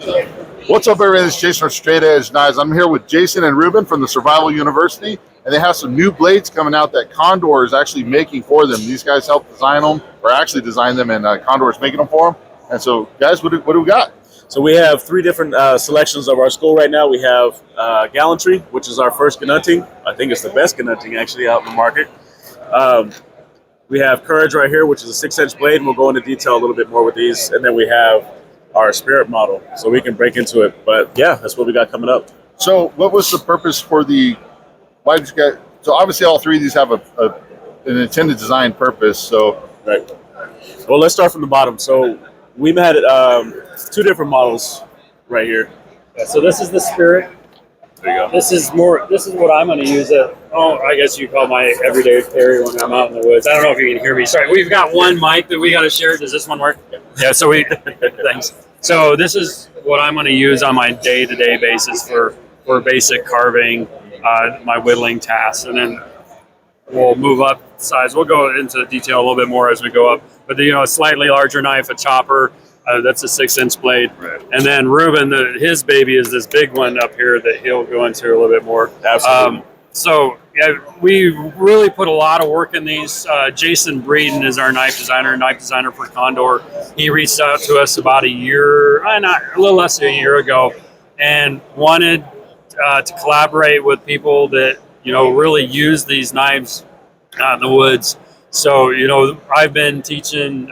What's up, everybody? This is Jason from Straight Edge Knives. I'm here with Jason and Reuben from the Survival University, and they have some new blades coming out that Condor is actually making for them. These guys helped design them, or actually design them, and Condor is making them for them. And so, guys, what do we got? So we have three different selections of our school right now. We have Gallantry, which is our first Ganunting. I think it's the best Ganunting actually out in the market. We have Courage right here, which is a 6-inch blade, and we'll go into detail a little bit more with these. And then we have our Spirit model, so we can break into it. But yeah, that's what we got coming up. So what was the purpose for why did you guys, so obviously all three of these have an intended design purpose, so. Right. Well, let's start from the bottom. So we've had two different models right here. Yeah, so this is the Spirit. There you go. This is what I'm going to use it. Oh, I guess you call my everyday carry when I'm out in the woods. I don't know if you can hear me. Sorry, we've got one mic that we got to share. Does this one work? Yeah. So thanks. So this is what I'm going to use on my day-to-day basis for basic carving, my whittling tasks, and then we'll move up size. We'll go into detail a little bit more as we go up. But a slightly larger knife, a chopper. That's a 6-inch blade. Right. And then Reuben, his baby is this big one up here that he'll go into a little bit more. Absolutely. So yeah, we really put a lot of work in these. Jason Breeden is our knife designer for Condor. He reached out to us about a little less than a year ago, and wanted to collaborate with people that really use these knives out in the woods. So, I've been teaching,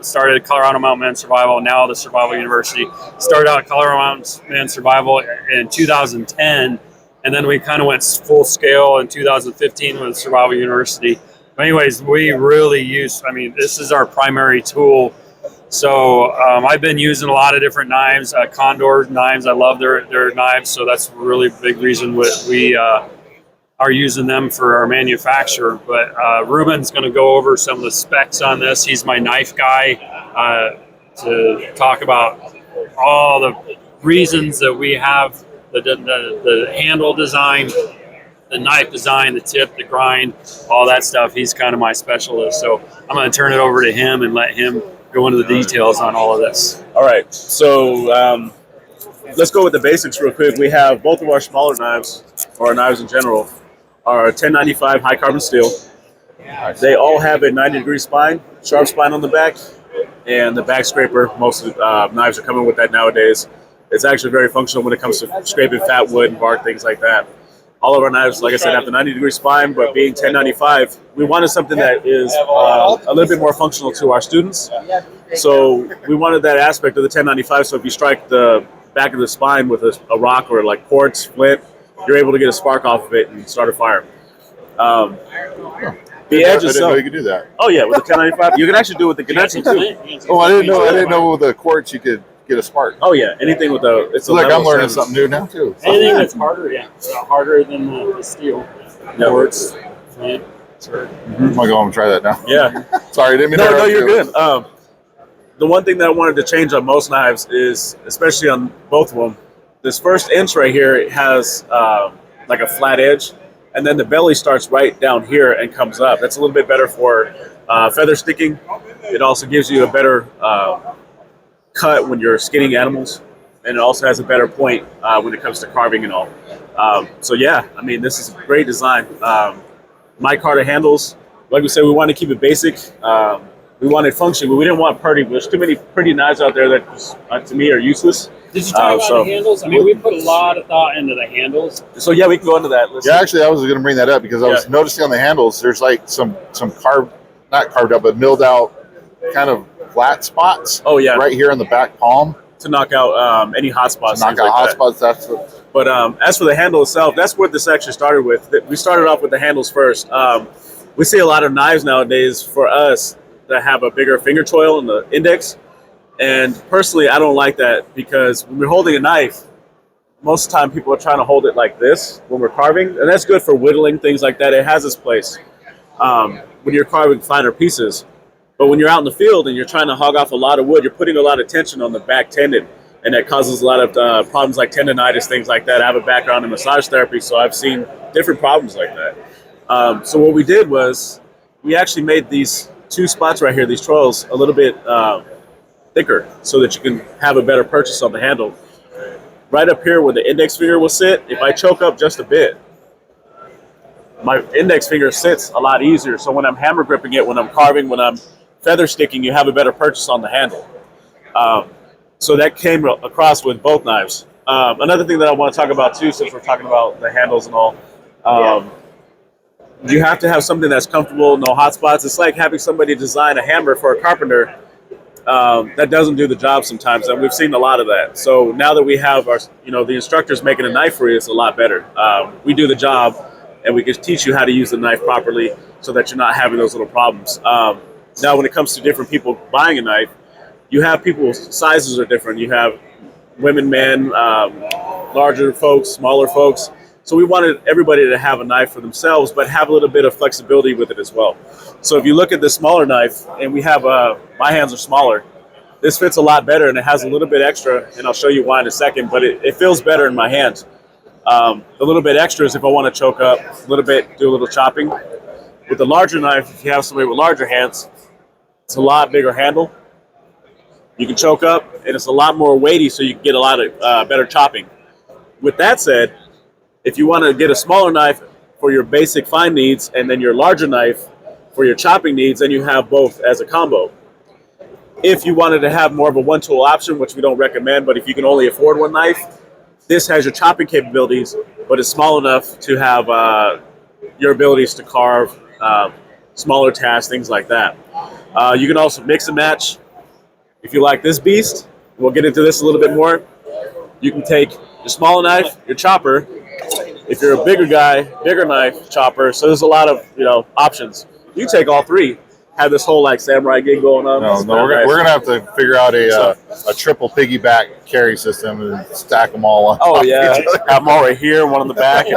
started at Colorado Mountain Man Survival, now the Survival University. Started out at Colorado Mountain Man Survival in 2010, and then we kind of went full scale in 2015 with Survival University. But anyways, we really this is our primary tool. So I've been using a lot of different knives, Condor knives. I love their knives, so that's a really big reason we are using them for our manufacture. But Reuben's going to go over some of the specs on this. He's my knife guy to talk about all the reasons that we have the handle design, the knife design, the tip, the grind, all that stuff. He's kind of my specialist. So I'm going to turn it over to him and let him go into the details on all of this. All right. So let's go with the basics real quick. We have both of our smaller knives, or our knives in general, are 1095 high carbon steel. They all have a 90-degree spine, sharp spine on the back, and the back scraper. Most knives are coming with that nowadays. It's actually very functional when it comes to scraping fat wood and bark, things like that. All of our knives, like I said, have the 90-degree spine, but being 1095, we wanted something that is a little bit more functional to our students. So we wanted that aspect of the 1095, so if you strike the back of the spine with a rock or like quartz, flint, you're able to get a spark off of it and start a fire. The edge I didn't know itself. you could do that. Oh yeah, with the 1095, you can actually do it with the Ganunting too. Oh, I didn't know with the quartz you could get a spark. Oh yeah, anything with the. It's like I'm learning something new now too. Anything that's harder than the steel. Quartz, flint, I'm gonna go home and try that now. Yeah. Sorry, didn't mean to No, interrupt you're you. good. The one thing that I wanted to change on most knives is, especially on both of them, this first inch right here, it has like a flat edge, and then the belly starts right down here and comes up. That's a little bit better for feather sticking. It also gives you a better cut when you're skinning animals, and it also has a better point when it comes to carving and all. So yeah, this is a great design. Micarta handles, like we said, we wanted to keep it basic. We wanted function, but we didn't want pretty. There's too many pretty knives out there that just, to me, are useless. Did you talk about the handles? We put a lot of thought into the handles. So yeah, we can go into that. Actually, I was going to bring that up because I was noticing on the handles, there's like some not carved out, but milled out kind of flat spots. Oh yeah, right here on the back palm to knock out any hot spots. But as for the handle itself, that's what this actually started with. We started off with the handles first. We see a lot of knives nowadays for us that have a bigger finger choil in the index. And personally, I don't like that because when we're holding a knife, most of the time people are trying to hold it like this when we're carving. And that's good for whittling, things like that. It has its place when you're carving finer pieces. But when you're out in the field and you're trying to hog off a lot of wood, you're putting a lot of tension on the back tendon. And that causes a lot of problems like tendonitis, things like that. I have a background in massage therapy, so I've seen different problems like that. So what we did was we actually made these two spots right here, these troils, a little bit thicker so that you can have a better purchase on the handle. right up here where the index finger will sit, if I choke up just a bit, my index finger sits a lot easier. So when I'm hammer gripping it, when I'm carving, when I'm feather sticking, you have a better purchase on the handle. So that came across with both knives. Another thing that I want to talk about too, since we're talking about the handles and all, you have to have something that's comfortable, no hot spots. It's like having somebody design a hammer for a carpenter that doesn't do the job sometimes, and we've seen a lot of that. So now that we have our, the instructors making a knife for you, it's a lot better. We do the job, and we can teach you how to use the knife properly so that you're not having those little problems. Now, when it comes to different people buying a knife, you have people's sizes are different. You have women, men, larger folks, smaller folks. So we wanted everybody to have a knife for themselves, but have a little bit of flexibility with it as well. So if you look at this smaller knife, and we have, my hands are smaller, this fits a lot better, and it has a little bit extra, and I'll show you why in a second, but it feels better in my hands. A little bit extra is if I want to choke up, a little bit, do a little chopping. With the larger knife, if you have somebody with larger hands, it's a lot bigger handle. You can choke up, and it's a lot more weighty, so you can get a lot of better chopping. With that said, if you want to get a smaller knife for your basic fine needs, and then your larger knife for your chopping needs, then you have both as a combo. If you wanted to have more of a one-tool option, which we don't recommend, but if you can only afford one knife, this has your chopping capabilities, but it's small enough to have your abilities to carve, smaller tasks, things like that. You can also mix and match. If you like this beast, we'll get into this a little bit more. You can take your smaller knife, your chopper. If you're a bigger guy, bigger knife, chopper. So there's a lot of options. You take all three. Have this whole like samurai gig going on. No, we're gonna have to figure out a triple piggyback carry system and stack them all on. Oh yeah, have them all right here, one on the back.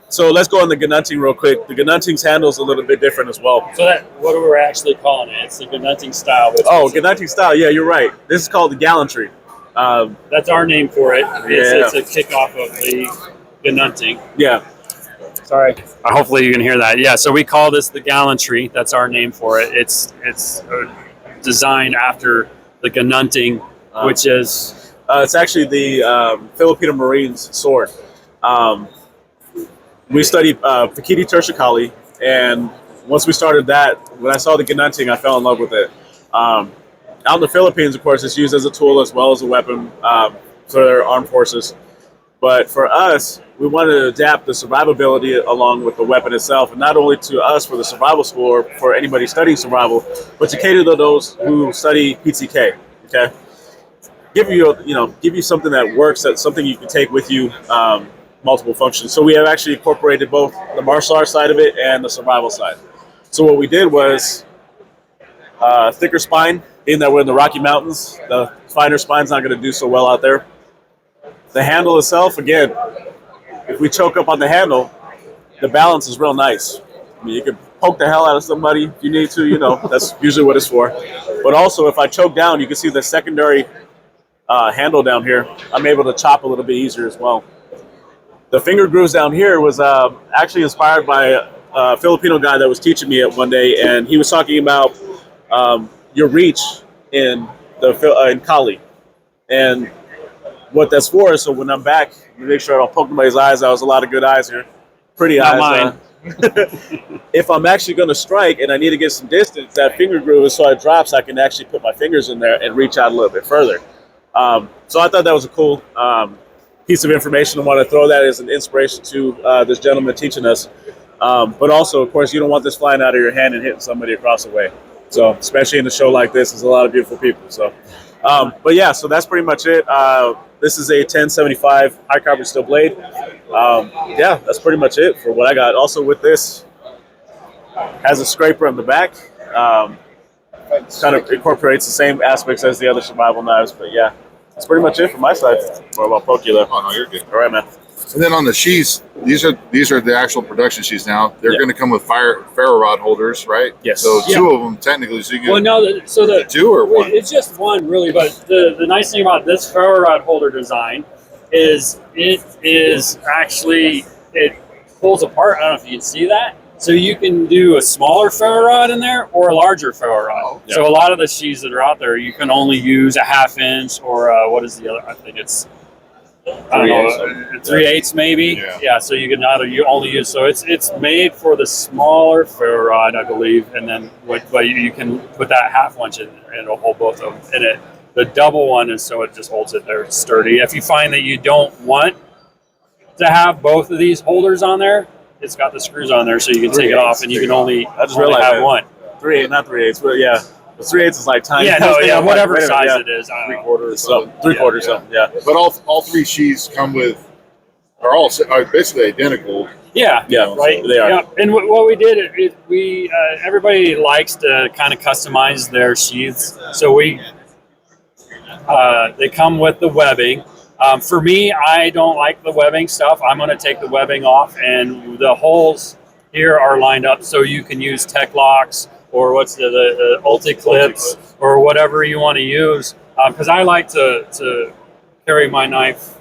So let's go on the Gnunting real quick. The Gnunting's handle is a little bit different as well. So that what we're actually calling it? It's the Gnunting style. Gnunting style. Yeah, you're right. This is called the gallantry. That's our name for it. It's a kickoff of the Gnunting. Yeah. Sorry. Hopefully you can hear that. Yeah. So we call this the gallantry. That's our name for it. It's designed after the Gnunting, which is it's actually the Filipino Marines sword. We studied Fakiti Tershakali, and once we started that, when I saw the Gnunting, I fell in love with it. Out in the Philippines, of course, it's used as a tool as well as a weapon for their armed forces. But for us, we wanted to adapt the survivability along with the weapon itself, and not only to us for the survival school or for anybody studying survival, but to cater to those who study PTK. Okay, give you something that works, that's something you can take with you. Multiple functions. So we have actually incorporated both the martial arts side of it and the survival side. So what we did was thicker spine, being that we're in the Rocky Mountains, the finer spine's not going to do so well out there. The handle itself, again, if we choke up on the handle, the balance is real nice. I mean, you can poke the hell out of somebody if you need to, that's usually what it's for. But also, if I choke down, you can see the secondary handle down here. I'm able to chop a little bit easier as well. The finger grooves down here was actually inspired by a Filipino guy that was teaching me it one day, and he was talking about your reach in Kali, and what that's for. So when I'm back, make sure I don't poke nobody's eyes. That was a lot of good eyes here, pretty not eyes. Mine. If I'm actually going to strike and I need to get some distance, that finger groove is so it drops, I can actually put my fingers in there and reach out a little bit further. So I thought that was a cool piece of information. I want to throw that as an inspiration to this gentleman teaching us. But also, of course, you don't want this flying out of your hand and hitting somebody across the way. So, especially in a show like this, there's a lot of beautiful people. So, but yeah, so that's pretty much it. This is a 1075 high carbon steel blade. Yeah, that's pretty much it for what I got. Also with this, has a scraper on the back. Kind of incorporates the same aspects as the other survival knives, but yeah. That's pretty much it from my side. Or about poke you though. Oh no, you're good. All right, man. And then on the sheaths, these are the actual production sheaths now. They're going to come with ferro rod holders, right? Yes. So two of them technically. So you can. Well, no. The two or one? It's just one really. But the nice thing about this ferro rod holder design is it pulls apart. I don't know if you can see that. So you can do a smaller ferro rod in there or a larger ferro rod. Yeah. So a lot of the sheaths that are out there, you can only use a 1/2 inch or what is the other? I think it's I don't know, 3/8 maybe. Yeah. So you can you only use, so it's made for the smaller ferro rod, I believe, and then but you can put that half winch in and it'll hold both of them in it. The double one is so it just holds it there sturdy. If you find that you don't want to have both of these holders on there, it's got the screws on there, so you can take it off, and you can only have one. 3/8, not 3/8, but yeah. The 3/8 is like tiny. Yeah, no, yeah, whatever size it is. 3/4 something. 3/4 something. Yeah. But all three sheaths are basically identical. Yeah, right. They are. Yeah. And what we did, everybody likes to kind of customize their sheaths, so they come with the webbing. For me, I don't like the webbing stuff. I'm going to take the webbing off, and the holes here are lined up so you can use tech locks or what's the Ulti clips or whatever you want to use. Because I like to carry my knife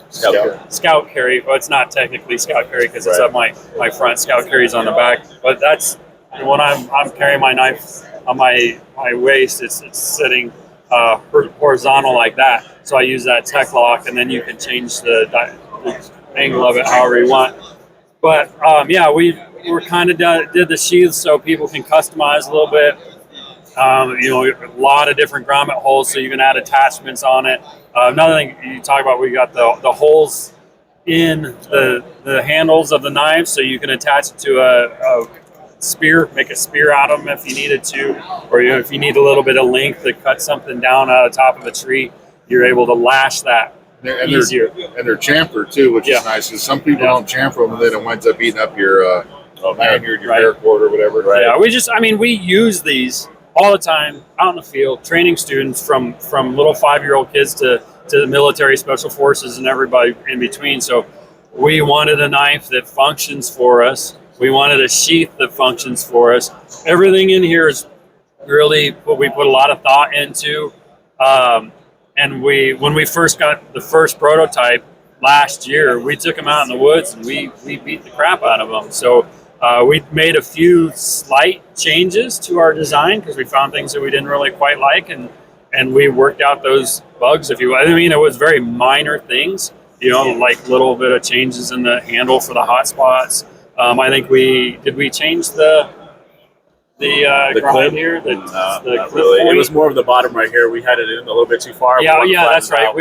scout carry. Well, it's not technically scout carry because it's up my front. Scout carry's on the back. But that's when I'm carrying my knife on my waist. It's sitting horizontal like that. So I use that tech lock, and then you can change the angle of it however you want. But we kind of did the sheaths so people can customize a little bit. A lot of different grommet holes, so you can add attachments on it. Another thing you talk about, we got the holes in the handles of the knives, so you can attach it to a spear, make a spear out of them if you needed to, or if you need a little bit of length to cut something down out of the top of a tree, you're able to lash that easier. They're chamfered too, which is nice, because some people don't chamfer them, and then it winds up eating up your lanyard, your paracord, or whatever. Right. Yeah, we use these all the time out in the field, training students from little 5-year-old kids to the military, special forces, and everybody in between. So we wanted a knife that functions for us. We wanted a sheath that functions for us. Everything in here is really what we put a lot of thought into. And when we first got the first prototype last year, we took them out in the woods and we beat the crap out of them. So we made a few slight changes to our design because we found things that we didn't really quite like, and we worked out those bugs, if you will. I mean, it was very minor things, like little bit of changes in the handle for the hot spots. I think we change the clip here. Not really. It was more of the bottom right here. We had it in a little bit too far. Yeah, that's right.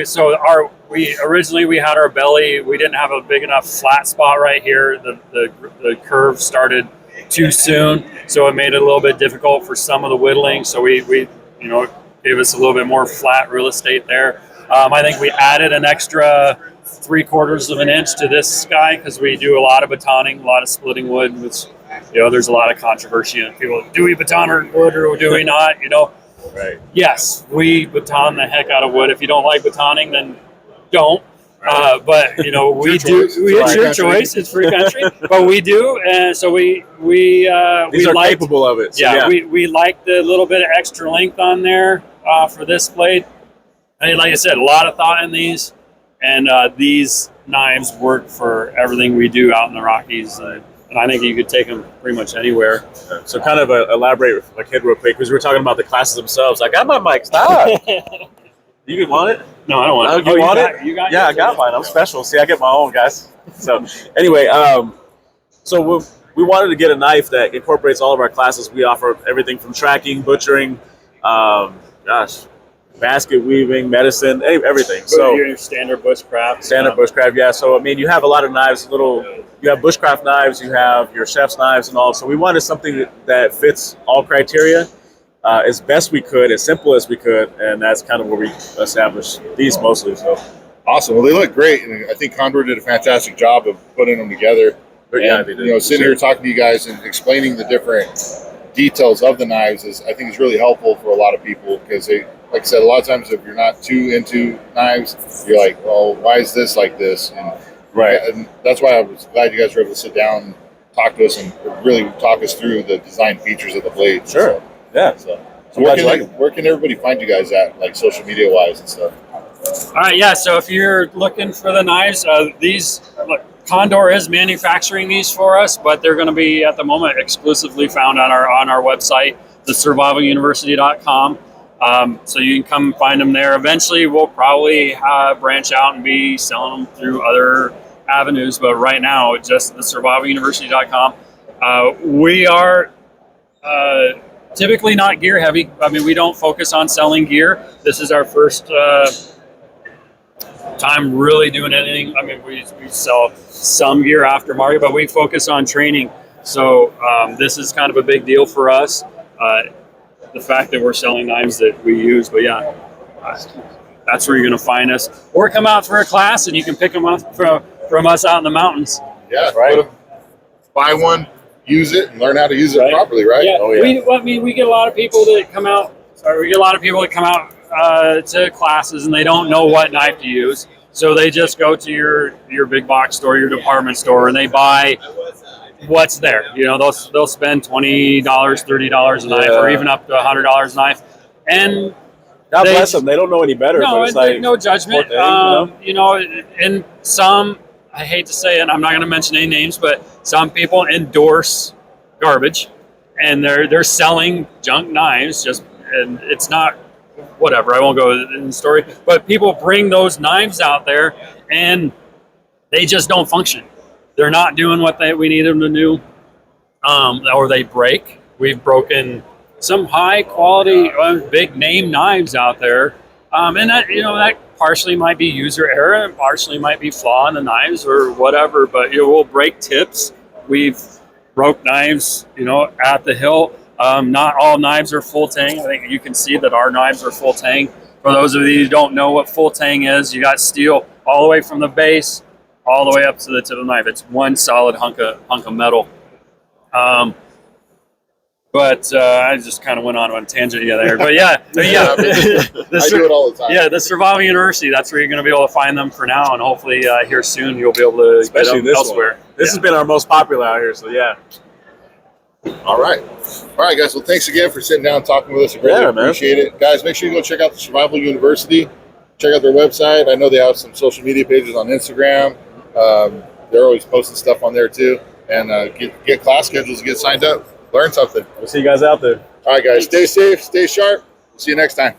We originally had our belly. We didn't have a big enough flat spot right here. The curve started too soon, so it made it a little bit difficult for some of the whittling. So we gave us a little bit more flat real estate there. I think we added an extra 3/4 of an inch to this guy because we do a lot of batoning, a lot of splitting wood, which there's a lot of controversy on people. Do we baton our wood or do we not? Right. Yes, we baton the heck out of wood. If you don't like batoning, then don't. But we do. It's your choice. It's free country. But we do, and so we are capable of it. So yeah, we like the little bit of extra length on there for this blade. And like I said, a lot of thought in these, and these knives work for everything we do out in the Rockies. And I think you could take them pretty much anywhere. So kind of elaborate with my kid real quick, because we were talking about the classes themselves. I got my mic. Stop. You want it? No, I don't want it. You want it? You got I got mine. I'm special. See, I get my own, guys. So anyway, so we wanted to get a knife that incorporates all of our classes. We offer everything from tracking, butchering, basket weaving, medicine, everything. So your standard bushcraft. Bushcraft, yeah. So I mean, you have a lot of knives. You have bushcraft knives, you have your chef's knives, and all. So we wanted something that fits all criteria as best we could, as simple as we could, and that's kind of where we established these mostly. So awesome. Well, they look great, and I think Condor did a fantastic job of putting them together. Yeah, they did. Sitting here talking to you guys and explaining the different details of the knives I think is really helpful for a lot of people, because they, like I said, a lot of times if you're not too into knives, you're like, well, why is this like this? And that's why I was glad you guys were able to sit down and talk to us and really talk us through the design features of the blade. Sure. So where can everybody find you guys at, like social media wise and stuff? All right, yeah. So if you're looking for the knives, Condor is manufacturing these for us, but they're going to be at the moment exclusively found on our website, thesurvivaluniversity.com. So you can come find them there. Eventually, we'll probably branch out and be selling them through other avenues. But right now, just the survivaluniversity.com. We are typically not gear heavy. I mean, we don't focus on selling gear. This is our first time really doing anything. I mean, we sell some gear aftermarket, but we focus on training. So this is kind of a big deal for us. The fact that we're selling knives that we use, but yeah, that's where you're going to find us. Or come out for a class and you can pick them up from us out in the mountains. Yeah, right. Buy one, use it, and learn how to use it properly, right? Yeah. Oh, yeah. We get a lot of people that come out. We get a lot of people that come out to classes and they don't know what knife to use, so they just go to your big box store, your department store, and they buy what's there. You know, they'll spend $20, $30 a knife, or even up to $100 a knife, and God bless them. They don't know any better. No, but it's like, no judgment. You know, and some, I hate to say it, and I'm not going to mention any names, but some people endorse garbage, and they're selling junk knives. And it's not, whatever. I won't go in the story, but people bring those knives out there, and they just don't function. They're not doing what we need them to do, or they break. We've broken some high quality, big name knives out there, and that partially might be user error, and partially might be flaw in the knives or whatever. But we'll break tips. We've broke knives, at the hilt. Not all knives are full tang. I think you can see that our knives are full tang. For those of you who don't know what full tang is, you got steel all the way from the base all the way up to the tip of the knife. It's one solid hunk of metal. But I just kind of went on a tangent there. But yeah. I do it all the time. Yeah, the Survival University, that's where you're going to be able to find them for now. And hopefully here soon you'll be able to especially get them elsewhere. This has been our most popular out here, so yeah. All right, guys. Well, thanks again for sitting down and talking with us. I really appreciate it. Guys, make sure you go check out the Survival University. Check out their website. I know they have some social media pages on Instagram. They're always posting stuff on there too. And get class schedules, get signed up, learn something. We'll see you guys out there. All right, guys. Stay safe, stay sharp. See you next time.